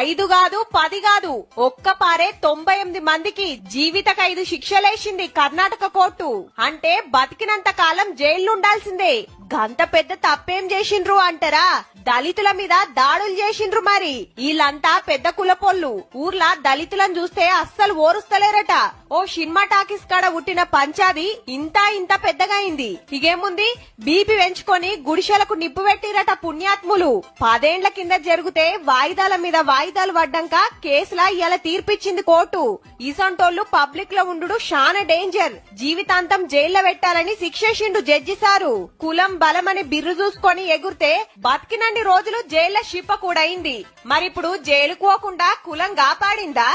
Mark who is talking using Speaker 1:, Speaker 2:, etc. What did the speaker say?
Speaker 1: 5 కాదు 10 కాదు, ఒక్కపారే 98 మందికి జీవిత ఖైదు శిక్షలేసింది కర్ణాటక కోర్టు. అంటే బతికినంత కాలం జైలుండాల్సిందే. గంత పెద్ద తప్పేం చేసిండ్రు అంటారా? దళితుల మీద దాడులు చేసిండ్రు. మరి వీళ్ళంతా పెద్ద కులపోళ్ళు. ఊర్లా దళితులను చూస్తే అస్సలు ఓరుస్తలేరట. ఓ సినిమా టాకీస్ కాడ పుట్టిన పంచాది ఇంత పెద్దగా అయింది. ఇగేముంది, బీపీ పెంచుకొని గుడిసెలకు నిప్పు పెట్టిరట పుణ్యాత్ములు. 10 ఏండ్ల కింద జరిగితే వాయిదాల మీద వాయిదాలు పడ్డాక కేసులా ఇలా తీర్పిచ్చింది కోర్టు. ఈసంటోళ్లు పబ్లిక్ లో ఉండు చాలా డేంజర్, జీవితాంతం జైల్లో పెట్టాలని శిక్షేసిండు జడ్జి సారు. కులం బలమని బిర్రు చూసుకొని ఎగురితే బతికినన్ని రోజులు జైల్లో షిప్ప కూడా అయింది. మరిప్పుడు జైలుకు పోకుండా కులం కాపాడిందా?